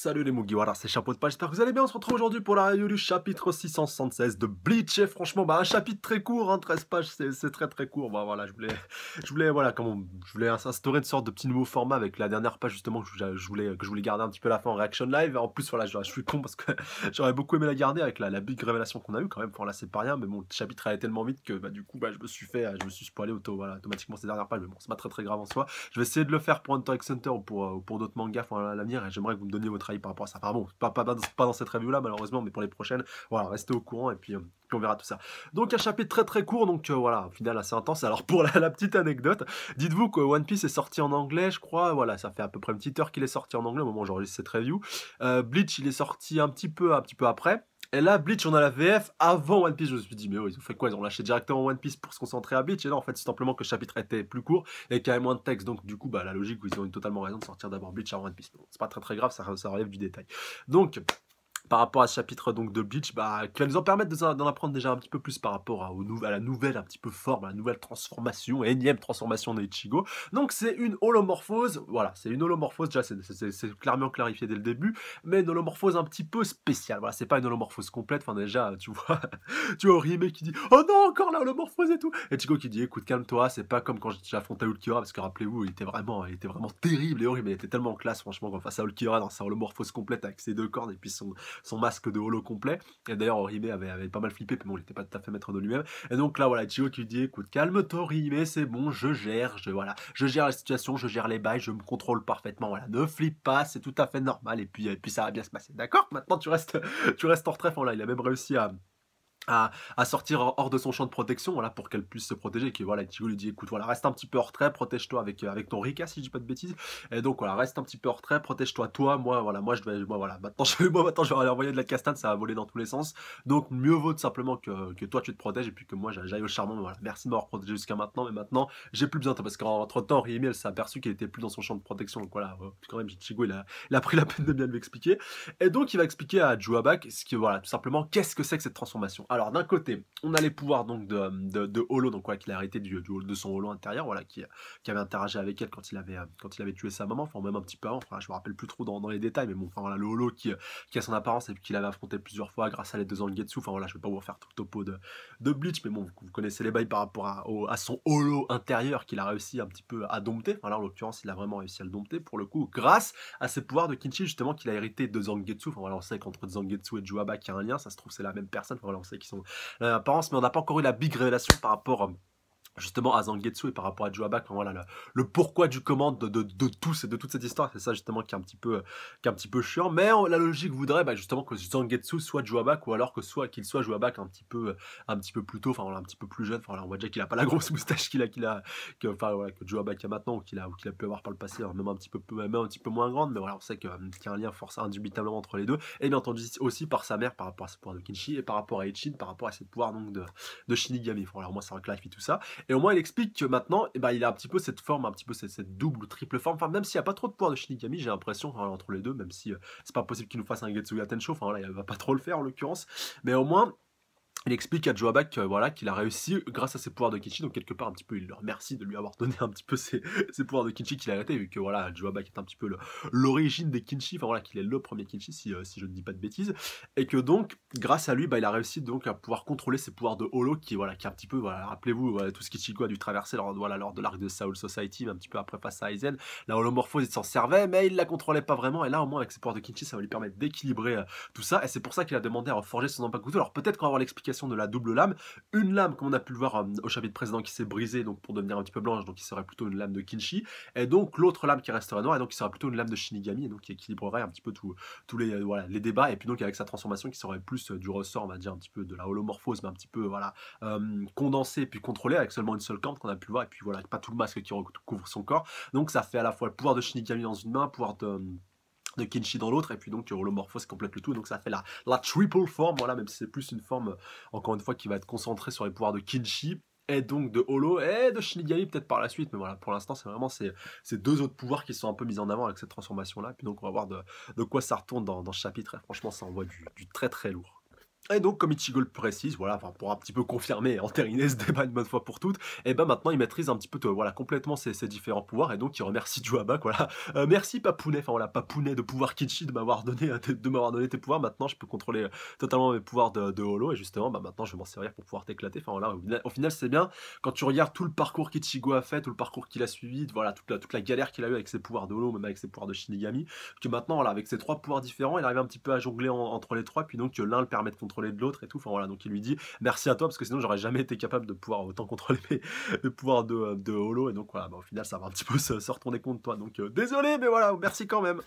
Salut les Mugiwara, c'est Chapeau de Page, j'espère que vous allez bien. On se retrouve aujourd'hui pour la review du chapitre 676 de Bleach. Et franchement, un chapitre très court, 13 pages, c'est très court. Bah voilà, je voulais voilà, je voulais instaurer une sorte de petit nouveau format avec la dernière page justement que je voulais garder un petit peu la fin en reaction live. Et en plus, voilà, je suis con parce que j'aurais beaucoup aimé la garder avec la big révélation qu'on a eu quand même. Enfin là, c'est pas rien, mais bon, le chapitre allait tellement vite que du coup, je me suis spoilé automatiquement ces dernières pages. Mais bon, c'est pas très grave en soi. Je vais essayer de le faire pour Hunter x Hunter ou pour d'autres mangas à l'avenir, et j'aimerais que vous me donniez votre avis par rapport à ça. Enfin bon, pas dans cette review là malheureusement, mais pour les prochaines, voilà, restez au courant et puis on verra tout ça. Donc un chapitre très court, donc voilà, au final assez intense. Alors pour la petite anecdote, dites-vous que One Piece est sorti en anglais, je crois, voilà, ça fait à peu près une petite heure qu'il est sorti en anglais au moment où j'enregistre cette review. Bleach, il est sorti un petit peu après. Et là, Bleach, on a la VF avant One Piece. Je me suis dit, mais oh, ils ont fait quoi? Ils ont lâché directement One Piece pour se concentrer à Bleach. Et non, en fait, c'est simplement que le chapitre était plus court et qu'il y avait moins de texte. Donc, du coup, la logique, ils ont eu totalement raison de sortir d'abord Bleach avant One Piece. Bon, c'est pas très grave, ça relève du détail. Donc, par rapport à ce chapitre donc de Bleach, qui va nous en permettre d'en apprendre déjà un petit peu plus par rapport à la nouvelle un petit peu forme, à la nouvelle transformation, énième transformation d'Ichigo. Donc c'est une holomorphose, voilà, c'est une holomorphose, déjà c'est clairement clarifié dès le début, mais une holomorphose un petit peu spéciale, voilà, c'est pas une holomorphose complète, enfin déjà, tu vois, tu vois Orihime qui dit « Oh non, encore la holomorphose et tout !» Et Ichigo qui dit « Écoute, calme-toi, c'est pas comme quand j'ai affronté Ulquiorra, parce que rappelez-vous, il était vraiment terrible, et Orihime, il était tellement classe, franchement, face à Ulquiorra dans sa holomorphose complète avec ses deux cornes et puis son masque de holo complet. Et d'ailleurs, Orihime avait pas mal flippé, mais bon, il n'était pas tout à fait maître de lui-même. Et donc là, voilà, Ichigo qui dit, écoute, calme-toi, Orihime, c'est bon, je gère la situation, je gère les bails, je me contrôle parfaitement, voilà, ne flippe pas, c'est tout à fait normal, et puis ça va bien se passer, d'accord? Maintenant, tu restes en retrait. Enfin, là, il a même réussi à sortir hors de son champ de protection, voilà, pour qu'elle puisse se protéger, et que voilà, Ichigo lui dit écoute, voilà, reste un petit peu en retrait, protège-toi avec ton Rika, si je dis pas de bêtises. Et donc voilà, reste un petit peu en retrait, protège-toi, moi voilà, moi voilà, maintenant je vais aller envoyer de la castane, ça va voler dans tous les sens. Donc mieux vaut tout simplement que toi tu te protèges et puis que moi j'aille au charbon. Mais voilà, merci de m'avoir protégé jusqu'à maintenant, mais maintenant j'ai plus besoin de toi, parce qu'entre temps Rimi, elle s'est aperçue qu'il était plus dans son champ de protection. Donc voilà, quand même Ichigo il a pris la peine de bien lui expliquer. Et donc il va expliquer à Juabak ce que voilà, tout simplement, qu'est-ce que c'est que cette transformation. Alors d'un côté, on a les pouvoirs donc de Holo, donc qu'il a hérité de son Holo intérieur, voilà, qui avait interagi avec elle quand il avait tué sa maman, enfin même un petit peu avant, enfin je me rappelle plus trop dans les détails, mais bon, enfin voilà, le Holo qui a son apparence et qu'il avait affronté plusieurs fois grâce à l'aide de Zangetsu. Enfin voilà, je vais pas vous refaire tout le topo de Bleach, mais bon, vous connaissez les bails par rapport à son Holo intérieur qu'il a réussi un petit peu à dompter. Enfin là, en l'occurrence, il a vraiment réussi à le dompter pour le coup, grâce à ses pouvoirs de Kinshi justement qu'il a hérité de Zangetsu. Enfin voilà, on sait qu'entre Zangetsu et Juabak il y a un lien, ça se trouve c'est la même personne. Enfin voilà, on sait qu'ils sont apparence, mais on n'a pas encore eu la big révélation par rapport justement à Zangetsu et par rapport à Juabak, voilà, le pourquoi du comment de toute cette histoire. C'est ça justement qui est un petit peu chiant, mais la logique voudrait justement que Zangetsu soit Juabak, ou alors qu'il soit Juabak un petit peu plus tôt, enfin voilà, un petit peu plus jeune. Enfin voilà, on voit déjà qu'il a pas la grosse moustache enfin voilà, que Juabak a maintenant, ou qu'il a pu avoir par le passé, même un petit peu moins grande, mais voilà, on sait qu'il y a un lien forcé indubitablement entre les deux, et bien entendu aussi par sa mère, par rapport à ses pouvoirs de Kinshi, et par rapport à Ichin, par rapport à ses pouvoirs donc de Shinigami. Enfin, alors moi ça clarifie tout ça. Et au moins, il explique que maintenant, il a un petit peu cette forme, un petit peu cette double ou triple forme. Enfin, même s'il n'y a pas trop de pouvoir de Shinigami, j'ai l'impression, enfin, entre les deux, même si c'est pas possible qu'il nous fasse un Getsuga Tensho. Enfin, voilà, il va pas trop le faire en l'occurrence. Mais au moins, il explique à Joabak voilà, qu'il a réussi grâce à ses pouvoirs de Kinshi, donc quelque part un petit peu il le remercie de lui avoir donné un petit peu ses pouvoirs de Kinshi qu'il a arrêté, vu que voilà, Joabak est un petit peu l'origine des Kinshi, enfin voilà, qu'il est le premier Kinshi si je ne dis pas de bêtises, et que donc grâce à lui il a réussi donc à pouvoir contrôler ses pouvoirs de Holo, qui est un petit peu, voilà, rappelez-vous tout ce qu'Ichigo a dû traverser lors de l'arc de Soul Society, un petit peu après face à Aizen. La holomorphose il s'en servait, mais il la contrôlait pas vraiment, et là au moins avec ses pouvoirs de Kinshi ça va lui permettre d'équilibrer tout ça, et c'est pour ça qu'il a demandé à reforger son Zanpakuto. Alors peut-être qu'on va avoir l'explication de la double lame, une lame comme on a pu le voir au chapitre précédent qui s'est brisée donc pour devenir un petit peu blanche, donc qui serait plutôt une lame de Kinshi, et donc l'autre lame qui resterait noire, et donc qui serait plutôt une lame de Shinigami, et donc qui équilibrerait un petit peu tous les voilà, les débats, et puis donc avec sa transformation qui serait plus du ressort, on va dire un petit peu de la holomorphose, mais un petit peu voilà, condensée et puis contrôlée avec seulement une seule corne qu'on a pu voir, et puis voilà, pas tout le masque qui recouvre son corps. Donc ça fait à la fois le pouvoir de Shinigami dans une main, pouvoir de Kinshi dans l'autre, et puis donc holomorphose complète le tout, donc ça fait la triple forme, voilà, même si c'est plus une forme, encore une fois, qui va être concentrée sur les pouvoirs de Kinshi, et donc de Holo, et de Shinigami peut-être par la suite, mais voilà, pour l'instant c'est vraiment ces deux autres pouvoirs qui sont un peu mis en avant avec cette transformation là, et puis donc on va voir de quoi ça retourne dans ce chapitre, et franchement ça envoie du très lourd. Et donc, comme Ichigo le précise, voilà, enfin, pour un petit peu confirmer et entériner ce débat une bonne fois pour toutes, et ben maintenant il maîtrise un petit peu, voilà, complètement ses différents pouvoirs, et donc il remercie Juabak, voilà. Merci Papounet, enfin voilà, Papounet de pouvoir Kichi de m'avoir donné, de m'avoir donné tes pouvoirs. Maintenant, je peux contrôler totalement mes pouvoirs de Holo, et justement, bah maintenant je vais m'en servir pour pouvoir t'éclater. Enfin voilà, au final, c'est bien quand tu regardes tout le parcours qu'Ichigo a fait, tout le parcours qu'il a suivi, voilà, toute la galère qu'il a eu avec ses pouvoirs de Holo, même avec ses pouvoirs de Shinigami, que maintenant, voilà, avec ses trois pouvoirs différents, il arrive un petit peu à jongler entre les trois, puis donc l'un le permet de contrôler de l'autre et tout. Enfin voilà, donc il lui dit merci à toi parce que sinon j'aurais jamais été capable de pouvoir autant contrôler mes pouvoirs de Holo. Et donc voilà, bah, au final ça va un petit peu se retourner contre toi. Donc désolé, mais voilà, merci quand même.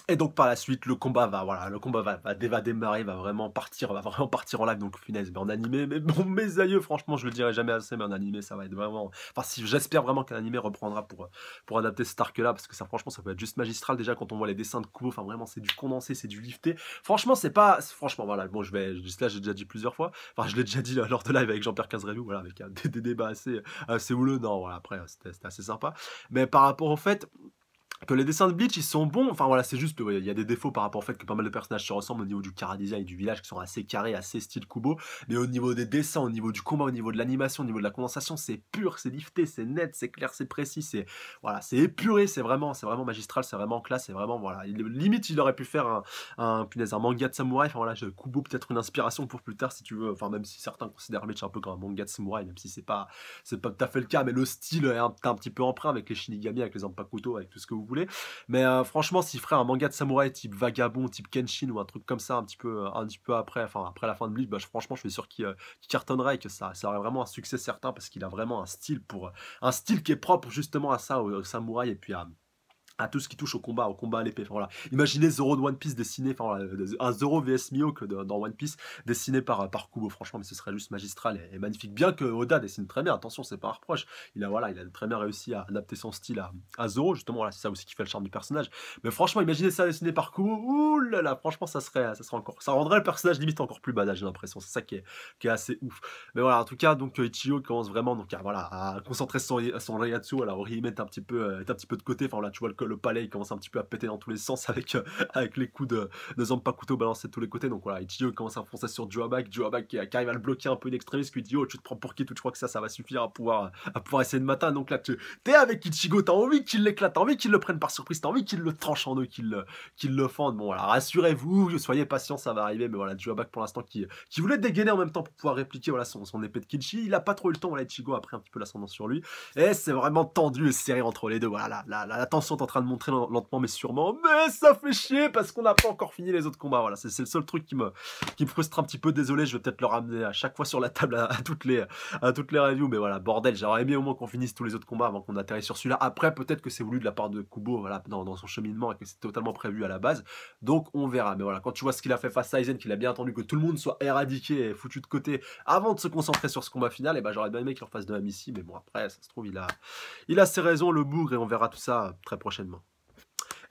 Et donc par la suite, le combat va, voilà, le combat va démarrer, va vraiment partir en live. Donc finesse, mais en animé, mais bon, mes aïeux, franchement, je le dirai jamais assez, mais en animé, ça va être vraiment. Enfin, si j'espère vraiment qu'un animé reprendra pour adapter cet arc-là, parce que ça, franchement, ça peut être juste magistral déjà quand on voit les dessins de Kubo. Enfin, vraiment, c'est du condensé, c'est du lifté. Franchement, c'est pas, franchement, voilà. Bon, là, j'ai déjà dit plusieurs fois. Enfin, je l'ai déjà dit lors de live avec Jean-Pierre Casreview, voilà, avec des débats assez houleux. Non, voilà, après, c'était assez sympa. Mais par rapport au fait que les dessins de Bleach ils sont bons, enfin voilà, c'est juste, ouais, il y a des défauts par rapport au fait que pas mal de personnages se ressemblent au niveau du chara-design et du village qui sont assez carrés, assez style Kubo, mais au niveau des dessins, au niveau du combat, au niveau de l'animation, au niveau de la condensation, c'est pur, c'est lifté, c'est net, c'est clair, c'est précis, c'est voilà, c'est épuré, c'est vraiment magistral, c'est vraiment classe, c'est vraiment voilà, limite il aurait pu faire punaise, un manga de samouraï, enfin voilà, Kubo peut-être une inspiration pour plus tard si tu veux, enfin même si certains considèrent Bleach un peu comme un manga de samouraï, même si c'est pas tout à fait le cas, mais le style est un petit peu emprunt avec les Shinigami, avec les Zanpakuto, avec tout ce que vous voulez. Mais franchement, s'il ferait un manga de samouraï type Vagabond, type Kenshin ou un truc comme ça, un petit peu après, enfin après la fin de Bleach, bah, franchement, je suis sûr qu'il cartonnerait et que ça aurait vraiment un succès certain parce qu'il a vraiment un style qui est propre justement à ça, au samouraï et puis à tout ce qui touche au combat à l'épée. Enfin, voilà. Imaginez Zoro de One Piece dessiné, enfin voilà, un Zoro vs Mihawk dans One Piece dessiné par Kubo. Franchement, mais ce serait juste magistral et magnifique. Bien que Oda dessine très bien, attention, c'est pas un reproche. Il a très bien réussi à adapter son style à Zoro, justement. Voilà, c'est ça aussi qui fait le charme du personnage. Mais franchement, imaginez ça dessiné par Kubo. Ouh là là, franchement, ça serait encore, ça rendrait le personnage limite encore plus badass, j'ai l'impression. C'est ça qui est assez ouf. Mais voilà, en tout cas, donc Ichigo commence vraiment donc voilà, à concentrer son Reiatsu. Alors Orihime est un petit peu de côté. Enfin là, tu vois le palais il commence un petit peu à péter dans tous les sens avec les coups de Zanpakuto balancés de tous les côtés. Donc voilà, Ichigo commence à foncer sur Juabak qui arrive à le bloquer un peu in extremis, qui lui dit oh tu te prends pour qui, tu crois que ça va suffire à pouvoir essayer de m'atteindre. Donc là t'es avec Ichigo, t'as envie qu'il l'éclate, t'as envie qu'il le prenne par surprise, t'as envie qu'il le tranche en deux, qu'il le fende. Bon voilà, rassurez-vous, soyez patient, ça va arriver. Mais voilà, Juabak pour l'instant qui voulait dégainer en même temps pour pouvoir répliquer voilà son épée de Kinshi, il a pas trop eu le temps. Voilà, Ichigo a pris un petit peu l'ascendant sur lui et c'est vraiment tendu et serré entre les deux. Voilà, la tension est en train de monter lentement mais sûrement. Mais ça fait chier parce qu'on n'a pas encore fini les autres combats. Voilà, c'est le seul truc qui me frustre un petit peu. Désolé, je vais peut-être le ramener à chaque fois sur la table à toutes les reviews. Mais voilà, bordel, j'aurais aimé au moins qu'on finisse tous les autres combats avant qu'on atterrisse sur celui-là. Après, peut-être que c'est voulu de la part de Kubo, voilà, dans son cheminement et que c'est totalement prévu à la base. Donc on verra. Mais voilà, quand tu vois ce qu'il a fait face à Aizen, qu'il a bien attendu que tout le monde soit éradiqué et foutu de côté avant de se concentrer sur ce combat final, et ben j'aurais bien aimé qu'il en fasse de même ici. Mais bon, après, ça se trouve, il a ses raisons, le bougre, et on verra tout ça très prochainement.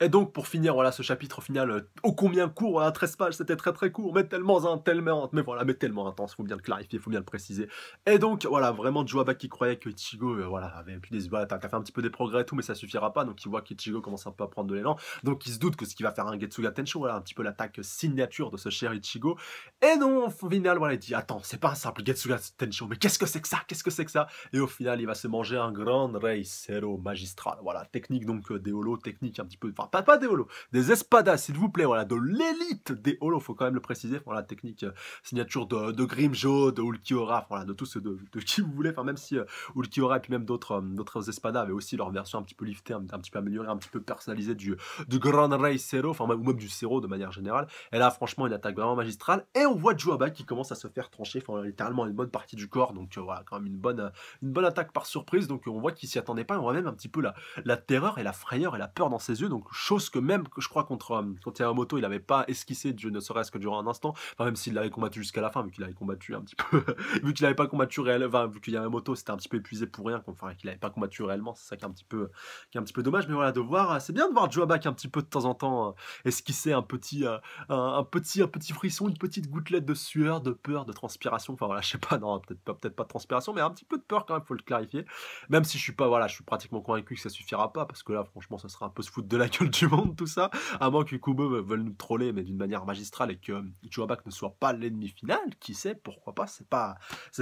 Et donc, pour finir, voilà, ce chapitre final, ô combien court, voilà, 13 pages, c'était très très court, mais tellement intense, faut bien le clarifier, faut bien le préciser. Et donc, voilà, vraiment, Joabak qui croyait que Ichigo, voilà, avait plus voilà, t'as fait un petit peu des progrès et tout, mais ça suffira pas, donc il voit qu'Ichigo commence un peu à prendre de l'élan, donc il se doute que ce qu'il va faire un Getsuga Tensho, voilà, un petit peu l'attaque signature de ce cher Ichigo. Et non, au final, voilà, il dit, attends, c'est pas un simple Getsuga Tensho, mais qu'est-ce que c'est que ça? Qu'est-ce que c'est que ça? Et au final, il va se manger un grand Rei Zero magistral, voilà, technique donc des holos, technique un petit peu, enfin, pas des holos, des espadas, s'il vous plaît, voilà, de l'élite des holos, faut quand même le préciser, voilà, technique signature de Grimjo, de Ulquiorra, voilà, de tous ceux de qui vous voulez, enfin, même si Ulquiorra et puis même d'autres espadas avaient aussi leur version un petit peu liftée, un petit peu améliorée, un petit peu personnalisée du Grand Rei Zero, enfin, ou même du Zero de manière générale. Et là, franchement, une attaque vraiment magistrale, et on voit Joabak qui commence à se faire trancher, enfin, littéralement une bonne partie du corps, donc voilà, quand même une bonne attaque par surprise, donc on voit qu'il s'y attendait pas, on voit même un petit peu la terreur et la frayeur et la peur dans ses yeux, donc chose que même que je crois contre Yamamoto il n'avait pas esquissé ne serait-ce que durant un instant, enfin même s'il l'avait combattu jusqu'à la fin, vu qu'il avait combattu un petit peu vu qu'il n'avait pas combattu réellement, enfin, vu que Yamamoto c'était un petit peu épuisé pour rien, enfin qu'il n'avait pas combattu réellement, c'est ça qui est un petit peu dommage. Mais voilà, c'est bien de voir Joabak un petit peu de temps en temps esquisser un petit frisson, une petite gouttelette de sueur, de peur, de transpiration, enfin voilà, je sais pas, non, peut-être pas de transpiration, mais un petit peu de peur quand même, faut le clarifier. Même si je suis pratiquement convaincu que ça suffira pas, parce que là, franchement, ça serait un peu se foutre de la gueule du monde, tout ça. À moins que Kubo veuille nous troller, mais d'une manière magistrale et que Ichiwabak ne soit pas l'ennemi final. Qui sait, pourquoi pas, c'est pas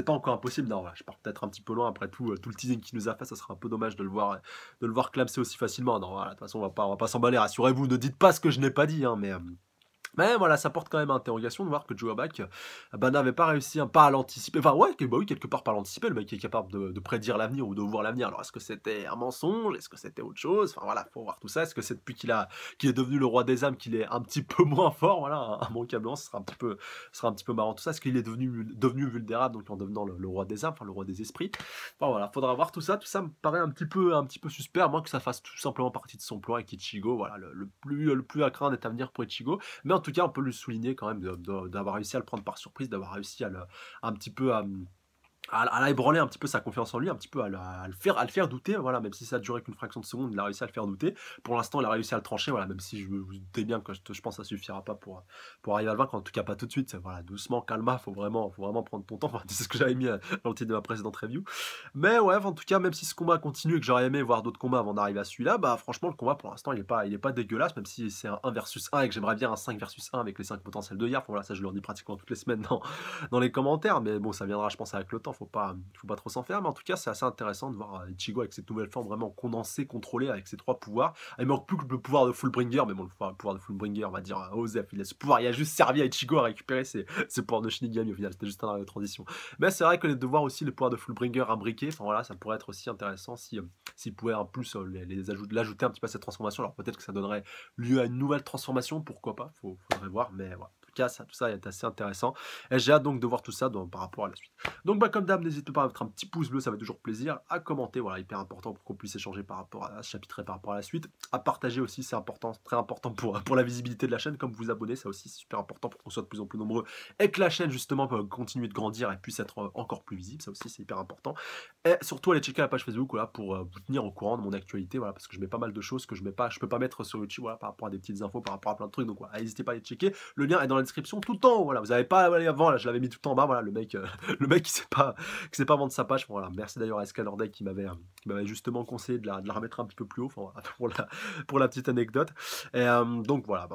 encore impossible. Non, voilà, je pars peut-être un petit peu loin après tout le teasing qu'il nous a fait, ça sera un peu dommage de le voir clamser aussi facilement. Non, voilà, de toute façon, on va pas s'emballer, rassurez-vous, ne dites pas ce que je n'ai pas dit, hein, mais voilà, ça porte quand même à interrogation de voir que Joe Back n'avait pas réussi, hein, pas à l'anticiper. Enfin, ouais, bah oui, quelque part pas l'anticiper. Le mec est capable de prédire l'avenir ou de voir l'avenir. Alors, est-ce que c'était un mensonge? Est-ce que c'était autre chose? Enfin, voilà, faut voir tout ça. Est-ce que c'est depuis qu'il est devenu le roi des âmes qu'il est un petit peu moins fort? Voilà, immanquablement, ce sera un petit peu marrant tout ça. Est-ce qu'il est devenu vulnérable, donc en devenant le roi des âmes, enfin, le roi des esprits? Enfin, voilà, faudra voir tout ça. Tout ça me paraît un petit peu suspect, à moins que ça fasse tout simplement partie de son plan avec Ichigo. Voilà, le plus à craindre est à venir pour Ichigo. Mais en tout cas, on peut lui souligner quand même d'avoir réussi à le prendre par surprise, d'avoir réussi un petit peu à ébranler un petit peu sa confiance en lui, un petit peu à le faire douter, voilà, même si ça a duré qu'une fraction de seconde, il a réussi à le faire douter. Pour l'instant, il a réussi à le trancher, voilà, même si vous doutez bien que je pense que ça suffira pas pour arriver à le vaincre, en tout cas pas tout de suite. Voilà, doucement, calma, faut vraiment prendre ton temps. Enfin, c'est ce que j'avais mis dans le titre de ma précédente review. Mais ouais, en tout cas, même si ce combat continue et que j'aurais aimé voir d'autres combats avant d'arriver à celui-là, bah franchement, le combat pour l'instant, il est pas dégueulasse, même si c'est un 1 versus 1 et que j'aimerais bien un 5 versus 1 avec les 5 potentiels de hier. Enfin, voilà, ça je leur dis pratiquement toutes les semaines dans les commentaires, mais bon, ça viendra, je pense, avec le temps, faut pas trop s'en faire, mais en tout cas, c'est assez intéressant de voir Ichigo avec cette nouvelle forme vraiment condensée, contrôlée, avec ses 3 pouvoirs. Il manque plus que le pouvoir de Fullbringer, mais bon, le pouvoir de Fullbringer, on va dire, Osef, il a ce pouvoir, il a juste servi à Ichigo à récupérer ses pouvoirs de Shinigami, au final, c'était juste un arrêt de transition. Mais c'est vrai que de voir aussi le pouvoir de Fullbringer imbriqué, enfin voilà, ça pourrait être aussi intéressant s'il pouvait en plus l'ajouter un petit peu à cette transformation. Alors peut-être que ça donnerait lieu à une nouvelle transformation, pourquoi pas, faudrait voir, mais voilà. En tout cas, tout ça est assez intéressant. Et j'ai hâte donc de voir tout ça par rapport à la suite. Donc bah comme d'hab, n'hésitez pas à mettre un petit pouce bleu, ça fait toujours plaisir, à commenter, voilà, hyper important pour qu'on puisse échanger par rapport à ce chapitre et par rapport à la suite, à partager aussi, c'est important, très important pour la visibilité de la chaîne, comme vous abonner, ça aussi c'est super important pour qu'on soit de plus en plus nombreux et que la chaîne justement peut continuer de grandir et puisse être encore plus visible, ça aussi c'est hyper important. Et surtout allez checker la page Facebook voilà, pour vous tenir au courant de mon actualité, voilà, parce que je mets pas mal de choses que je peux pas mettre sur YouTube, voilà, par rapport à des petites infos, par rapport à plein de trucs, donc voilà, n'hésitez pas à les checker, le lien est dans la description tout en haut, voilà, vous avez pas à aller avant, là je l'avais mis tout en bas, voilà, le mec qui sait pas vendre sa page. Voilà, merci d'ailleurs à Escalordec qui m'avait justement conseillé de la remettre un petit peu plus haut, enfin, voilà, pour la petite anecdote. Et donc voilà,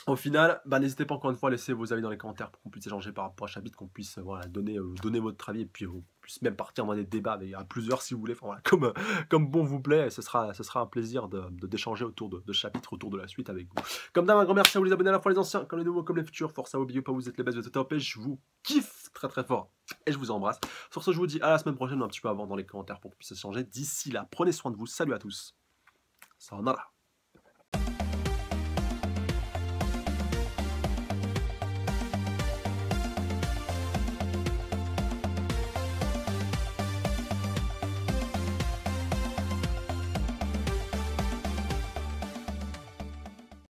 au final, n'hésitez pas encore une fois à laisser vos avis dans les commentaires pour qu'on puisse échanger par rapport à chapitre, qu'on puisse voilà, donner votre avis et puis on puisse même partir dans des débats à plusieurs si vous voulez, enfin, voilà, comme bon vous plaît, et ce sera un plaisir d'échanger autour de chapitre, autour de la suite avec vous. Comme d'hab, un grand merci à vous les abonnés à la fois les anciens, comme les nouveaux, comme les futurs, force à vous, n'oubliez pas, vous êtes les best de top et je vous kiffe très très fort et je vous embrasse. Sur ce, je vous dis à la semaine prochaine, un petit peu avant dans les commentaires pour qu'on puisse échanger. D'ici là, prenez soin de vous, salut à tous, sayonara.